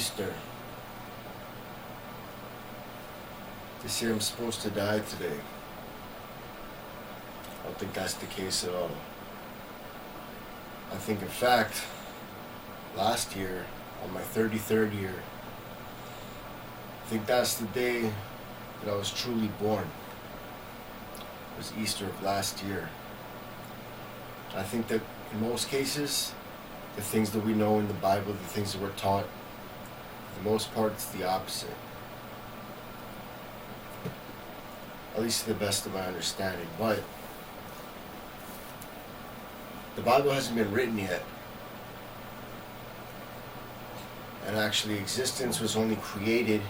Easter. They say I'm supposed to die today. I don't think that's the case at all. I think, in fact, last year, on my 33rd year, I think that's the day that I was truly born. It was Easter of last year. I think that in most cases, the things that we know in the Bible, the things that we're taught, for the most part, it's the opposite. At least to the best of my understanding. But the Bible hasn't been written yet. And actually, existence was only created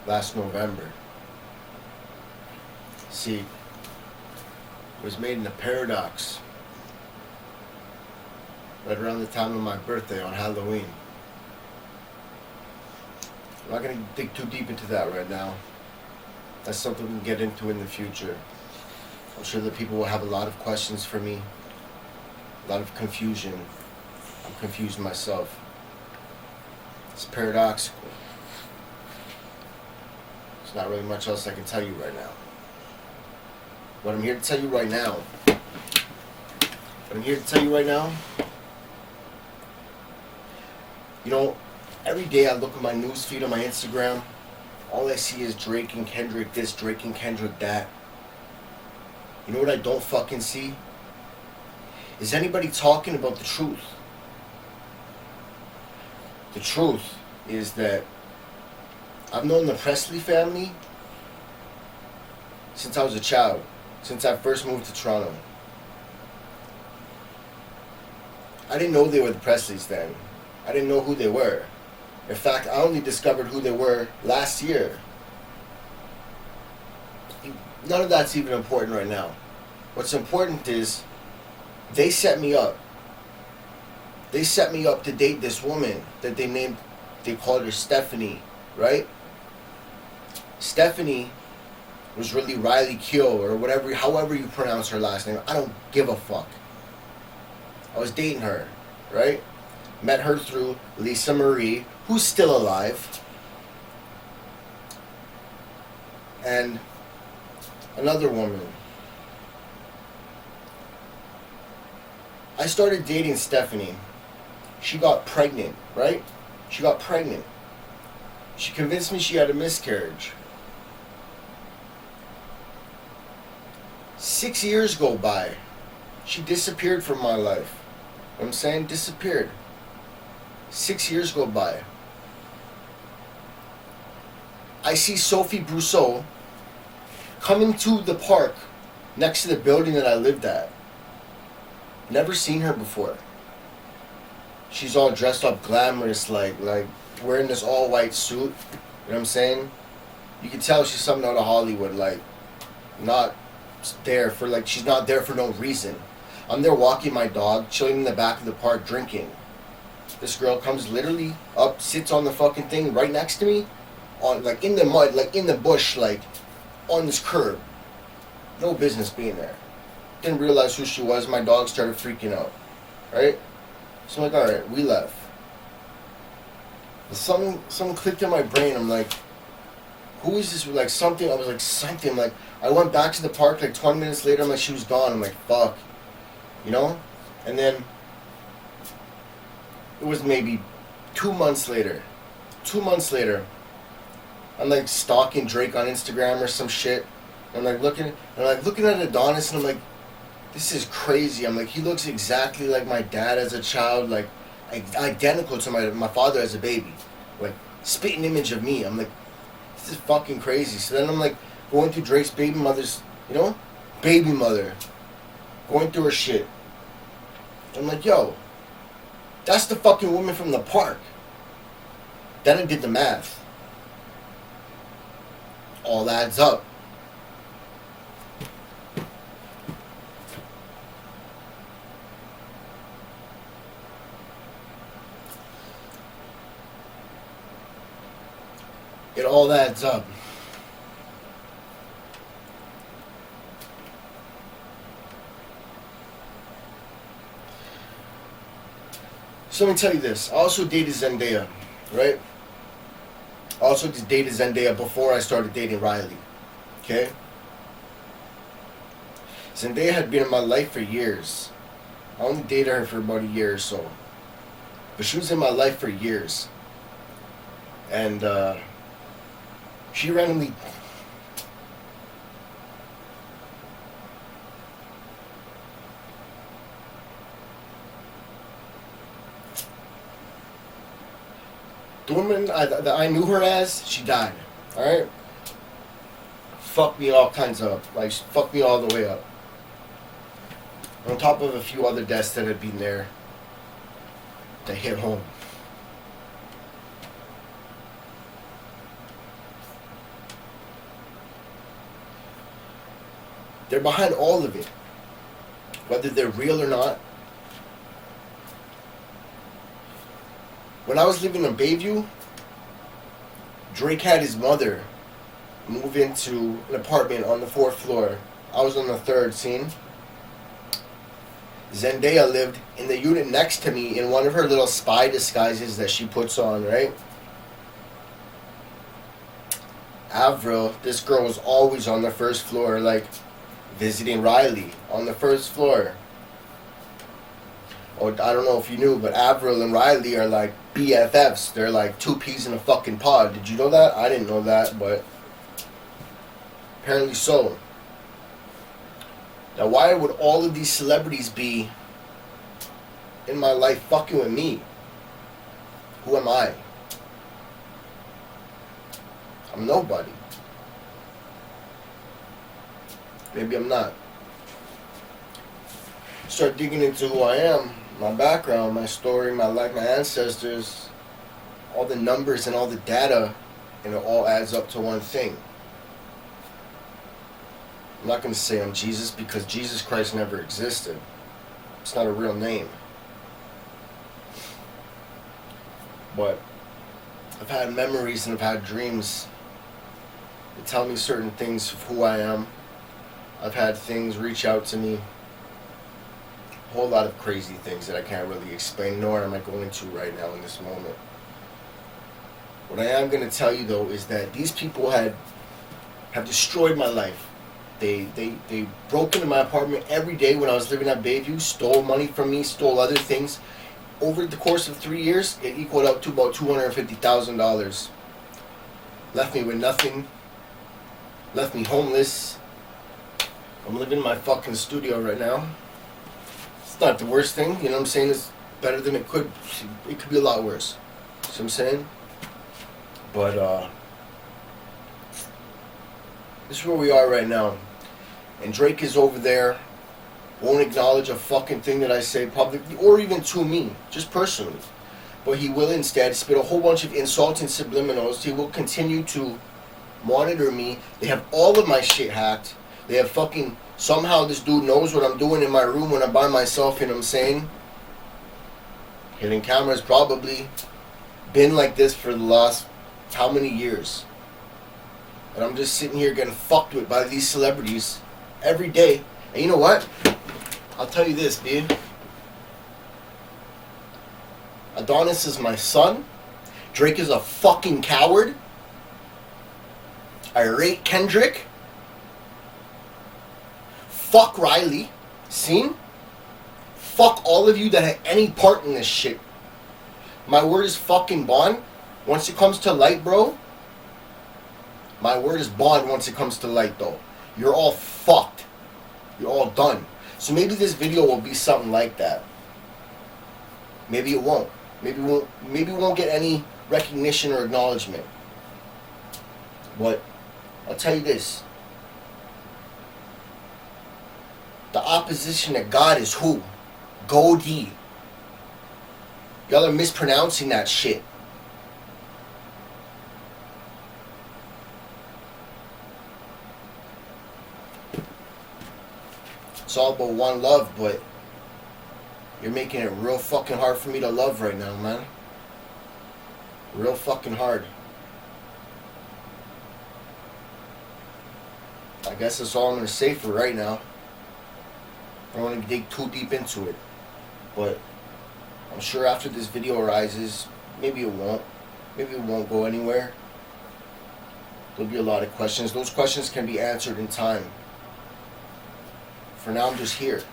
last November. See, it was made in a paradox right around the time of my birthday on Halloween. I'm not going to dig too deep into that right now. That's something we can get into in the future. I'm sure that people will have a lot of questions for me, a lot of confusion. I'm confused myself. It's paradoxical. There's not really much else I can tell you right now. What I'm here to tell you right now, you know, every day I look at my news feed on my Instagram, all I see is Drake and Kendrick this, Drake and Kendrick that. You know what I don't fucking see? Is anybody talking about the truth? The truth is that I've known the Presley family since I was a child, since I first moved to Toronto. I didn't know they were the Presleys then. I didn't know who they were. In fact, I only discovered who they were last year. None of that's even important right now. What's important is they set me up. They set me up to date this woman that they called her Stephanie, right? Stephanie was really Riley Keough or whatever, however you pronounce her last name. I don't give a fuck. I was dating her, right? Met her through Lisa Marie, who's still alive. And another woman. I started dating Stephanie. She got pregnant, right? She got pregnant. She convinced me she had a miscarriage. 6 years go by. She disappeared from my life. You know what I'm saying? Disappeared. 6 years go by. I see Sophie Brousseau coming to the park next to the building that I lived at. Never seen her before. She's all dressed up glamorous, like wearing this all white suit. You know what I'm saying? You can tell she's something out of Hollywood, like not there for she's not there for no reason. I'm there walking my dog, chilling in the back of the park drinking. This girl comes literally up, sits on the fucking thing right next to me, on in the mud, in the bush, on this curb. No business being there. Didn't realize who she was. My dog started freaking out, right? So I'm like, all right, we left. But something clicked in my brain. I'm like, who is this? Something. I was like, something. I went back to the park 20 minutes later. I'm like, she was gone. I'm like, fuck, you know? And then it was maybe 2 months later. 2 months later, I'm stalking Drake on Instagram or some shit. I'm looking at Adonis, and I'm like, this is crazy. I'm like, he looks exactly like my dad as a child, identical to my father as a baby, spitting image of me. I'm like, this is fucking crazy. So then I'm going through Drake's baby mother's, baby mother, going through her shit. I'm like, yo, that's the fucking woman from the park. Then I did the math. All adds up. It all adds up. So let me tell you this. I also dated Zendaya. right? I also just dated Zendaya before I started dating Riley. Okay? Zendaya had been in my life for years. I only dated her for about a year or so. But she was in my life for years. And she randomly... The woman that I knew her as, she died. Alright? Fucked me all kinds of up. Like, fucked me all the way up. On top of a few other deaths that had been there that hit home. They're behind all of it. Whether they're real or not. When I was living in Bayview, Drake had his mother move into an apartment on the 4th floor. I was on the 3rd scene. Zendaya lived in the unit next to me in one of her little spy disguises that she puts on, right? Avril, this girl was always on the 1st floor, like visiting Riley on the 1st floor. Or I don't know if you knew, but Avril and Riley are like BFFs. They're like 2 peas in a fucking pod. Did you know that? I didn't know that, but apparently so. Now, why would all of these celebrities be in my life fucking with me? Who am I? I'm nobody. Maybe I'm not. Start digging into who I am, my background, my story, my life, my ancestors, all the numbers and all the data, and it all adds up to one thing. I'm not going to say I'm Jesus because Jesus Christ never existed. It's not a real name. But I've had memories and I've had dreams that tell me certain things of who I am. I've had things reach out to me. A whole lot of crazy things that I can't really explain, nor am I going to right now in this moment. What I am going to tell you though is that these people have destroyed my life. They broke into my apartment every day when I was living at Bayview, stole money from me, stole other things. Over the course of 3 years, it equaled out to about $250,000. Left me with nothing. Left me homeless. I'm living in my fucking studio right now. It's not the worst thing, you know what I'm saying? It's better than it could. It could be a lot worse. See what I'm saying? But, this is where we are right now. And Drake is over there, won't acknowledge a fucking thing that I say publicly, or even to me, just personally. But he will instead spit a whole bunch of insults and subliminals. He will continue to monitor me. They have all of my shit hacked. They have fucking... Somehow this dude knows what I'm doing in my room when I'm by myself, you know what I'm saying? Hidden cameras probably been like this for the last how many years? And I'm just sitting here getting fucked with by these celebrities every day. And you know what? I'll tell you this, dude. Adonis is my son. Drake is a fucking coward. I rate Kendrick. Fuck Riley. Seen? Fuck all of you that had any part in this shit. My word is fucking bond. Once it comes to light, bro. My word is bond once it comes to light, though. You're all fucked. You're all done. So maybe this video will be something like that. Maybe it won't. Maybe we won't get any recognition or acknowledgement. But I'll tell you this. The opposition to God is who? Kody. Y'all are mispronouncing that shit. It's all about one love, but you're making it real fucking hard for me to love right now, man. Real fucking hard. I guess that's all I'm going to say for right now. I don't want to dig too deep into it. But I'm sure after this video arises, maybe it won't. Maybe it won't go anywhere. There'll be a lot of questions. Those questions can be answered in time. For now, I'm just here,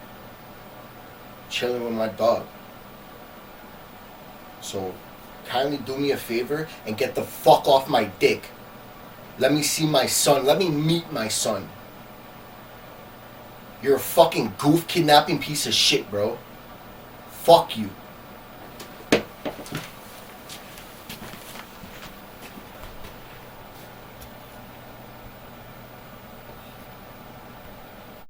chilling with my dog. So, kindly do me a favor and get the fuck off my dick. Let me see my son. Let me meet my son. You're a fucking goof kidnapping piece of shit, bro. Fuck you.